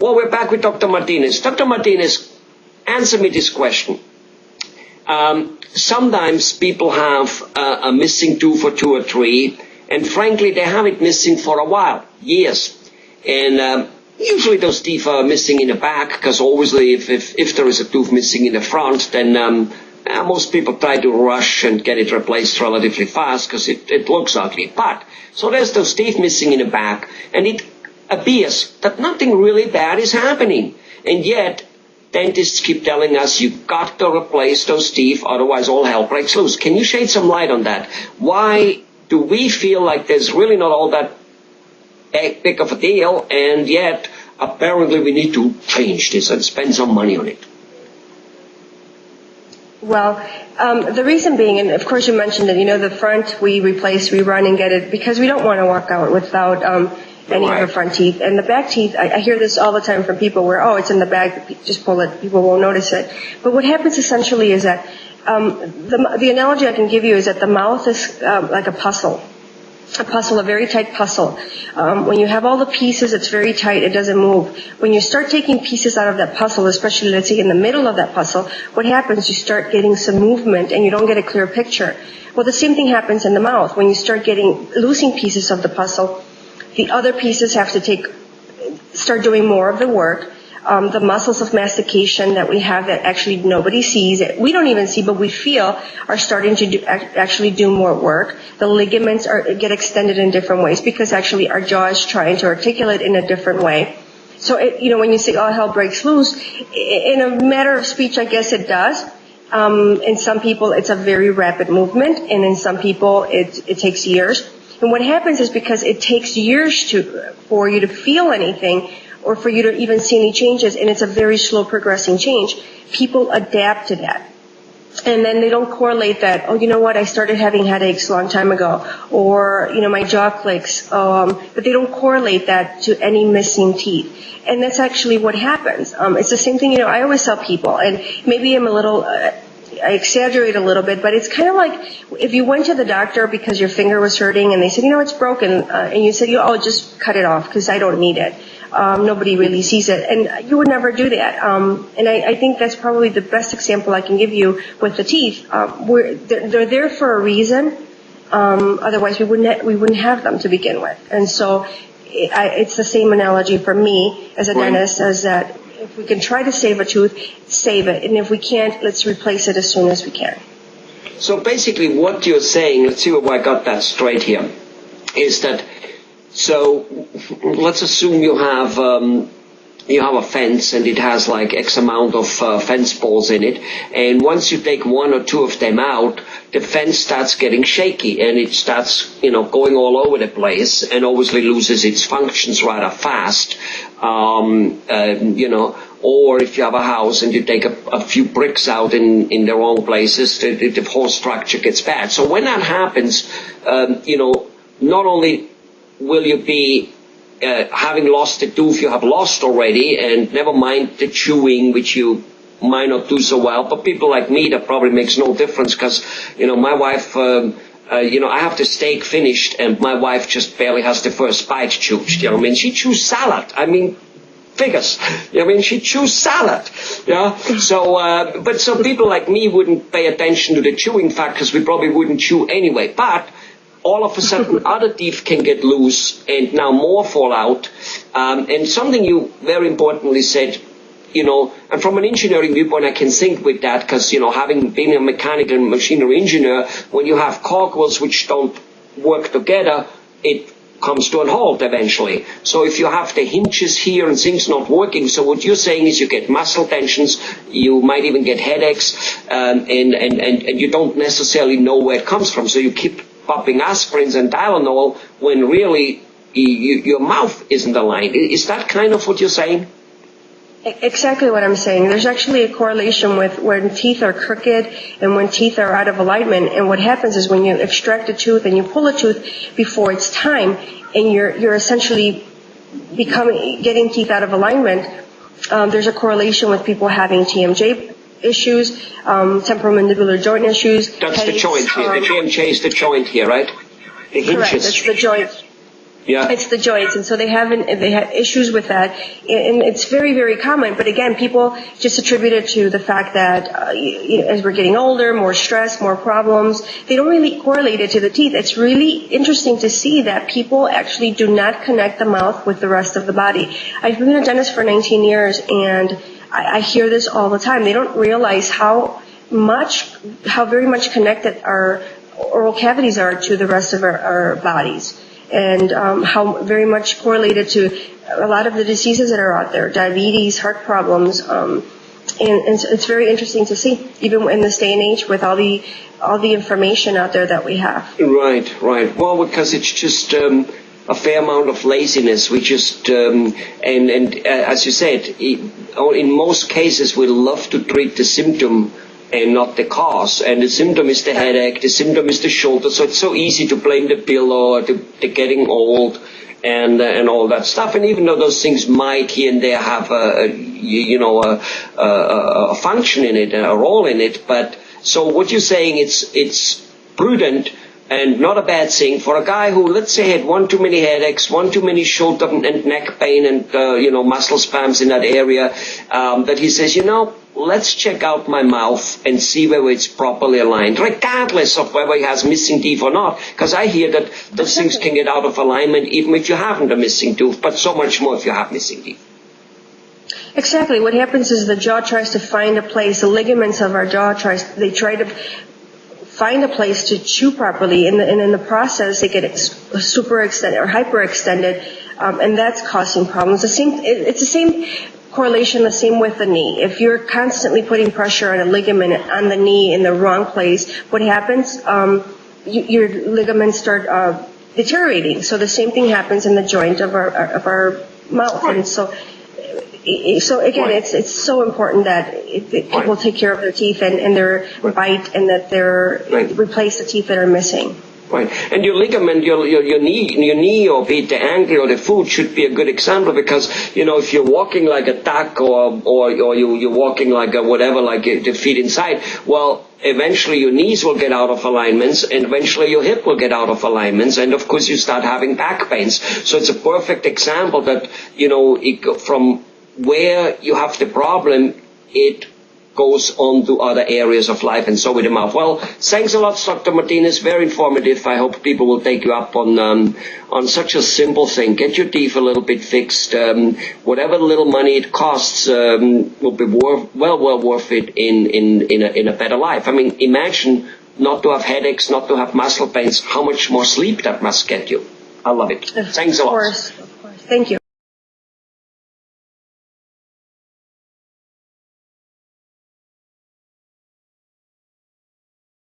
Well, we're back with Dr. Martinez. Dr. Martinez, answer me this question. Sometimes people have a missing tooth or 2 or 3, and frankly, they have it missing for a while, years. And usually those teeth are missing in the back, because obviously if there is a tooth missing in the front, then most people try to rush and get it replaced relatively fast because it looks ugly. But, so there's those teeth missing in the back, and it appears that nothing really bad is happening. And yet, dentists keep telling us you've got to replace those teeth, otherwise all hell breaks loose. Can you shed some light on that? Why do we feel like there's really not all that big of a deal, and yet apparently we need to change this and spend some money on it? Well, the reason being, and of course you mentioned that, the front we replace, we run and get it because we don't want to walk out without any of the front teeth. And the back teeth, I hear this all the time from people where, it's in the back, just pull it, people won't notice it. But what happens essentially is that the analogy I can give you is that the mouth is like a puzzle, a very tight puzzle. When you have all the pieces, it's very tight, it doesn't move. When you start taking pieces out of that puzzle, especially let's say in the middle of that puzzle, what happens, you start getting some movement and you don't get a clear picture. Well, the same thing happens in the mouth. When you start losing pieces of the puzzle, the other pieces have to start doing more of the work. The muscles of mastication that we have that actually nobody sees, we don't even see, but we feel are starting to actually do more work. The ligaments get extended in different ways because actually our jaw is trying to articulate in a different way. So, when you say, hell breaks loose, in a matter of speech, I guess it does. In some people, it's a very rapid movement, and in some people, it takes years. And what happens is because it takes years for you to feel anything, or for you to even see any changes, and it's a very slow progressing change, people adapt to that. And then they don't correlate that, I started having headaches a long time ago, or, my jaw clicks, but they don't correlate that to any missing teeth. And that's actually what happens. It's the same thing, I always tell people, and maybe I exaggerate a little bit, but it's kind of like if you went to the doctor because your finger was hurting and they said, it's broken, and you said, just cut it off because I don't need it. Nobody really sees it, and you would never do that. And I think that's probably the best example I can give you with the teeth. They're there for a reason. Otherwise, we wouldn't have them to begin with. And so, it's the same analogy for me as a dentist, as that if we can try to save a tooth, save it, and if we can't, let's replace it as soon as we can. So basically, what you're saying, let's see if I got that straight here, is that. So let's assume you have a fence and it has like X amount of fence poles in it, and once you take 1 or 2 of them out, the fence starts getting shaky and it starts going all over the place and obviously loses its functions rather fast. Or if you have a house and you take a few bricks out in the wrong places, the whole structure gets bad. So when that happens, not only will you be having lost the tooth you have lost already, and never mind the chewing, which you might not do so well, but people like me, that probably makes no difference because, my wife, I have the steak finished and my wife just barely has the first bite chewed. She chews salad. Figures. She chews salad. Yeah. So, but some people like me wouldn't pay attention to the chewing fact because we probably wouldn't chew anyway. But all of a sudden other teeth can get loose and now more fall out. And something you very importantly said, and from an engineering viewpoint I can think with that because, having been a mechanical and machinery engineer, when you have cogwheels which don't work together, it comes to a halt eventually. So if you have the hinges here and things not working, so what you're saying is you get muscle tensions, you might even get headaches, and you don't necessarily know where it comes from. So you keep popping aspirins and Tylenol when really your mouth isn't aligned. Is that kind of what you're saying? Exactly what I'm saying. There's actually a correlation with when teeth are crooked and when teeth are out of alignment. And what happens is when you extract a tooth and you pull a tooth before it's time, and you're essentially getting teeth out of alignment, there's a correlation with people having TMJ issues, temporomandibular joint issues. That's headaches, the joint here. The TMJ is the joint here, right? The hinges. Correct. It's the joint. Yeah. It's the joints, and so they have issues with that, and it's very, very common. But again, people just attribute it to the fact that as we're getting older, more stress, more problems. They don't really correlate it to the teeth. It's really interesting to see that people actually do not connect the mouth with the rest of the body. I've been a dentist for 19 years, and I hear this all the time. They don't realize how very much connected our oral cavities are to the rest of our bodies. And how very much correlated to a lot of the diseases that are out there, diabetes, heart problems, and it's very interesting to see, even in this day and age, with all the information out there that we have. Right. Well, because it's just a fair amount of laziness. We just and as you said, in most cases, we love to treat the symptom and not the cause. And the symptom is the headache, the symptom is the shoulder. So it's so easy to blame the pillow or the getting old and all that stuff. And even though those things might here and there have a function in it, a role in it, but so what you're saying, it's prudent and not a bad thing for a guy who, let's say, had one too many headaches, one too many shoulder and neck pain and muscle spasms in that area, that he says, let's check out my mouth and see whether it's properly aligned, regardless of whether he has missing teeth or not. Because I hear that those things can get out of alignment even if you haven't a missing tooth, but so much more if you have missing teeth. Exactly. What happens is the jaw tries to find a place, the ligaments of our jaw they try to find a place to chew properly, and in the process they get super extended or hyperextended, and that's causing problems. It's the same correlation, the same with the knee. If you're constantly putting pressure on a ligament on the knee in the wrong place, what happens? Your ligaments start deteriorating. So the same thing happens in the joint of our mouth, and so again, it's so important that people take care of their teeth and their bite, and that replace the teeth that are missing. Right. And your ligament, your knee, or be it the ankle or the foot, should be a good example, because, if you're walking like a duck or you're walking like a whatever, like the feet inside, well, eventually your knees will get out of alignments, and eventually your hip will get out of alignments, and of course you start having back pains. So it's a perfect example that, from where you have the problem, it goes on to other areas of life, and so with the mouth. Well, thanks a lot, Dr. Martinez. Very informative. I hope people will take you up on such a simple thing. Get your teeth a little bit fixed. Whatever little money it costs will be well worth it in a better life. I mean, imagine not to have headaches, not to have muscle pains. How much more sleep that must get you. I love it. Thanks a lot. Of course. Thank you.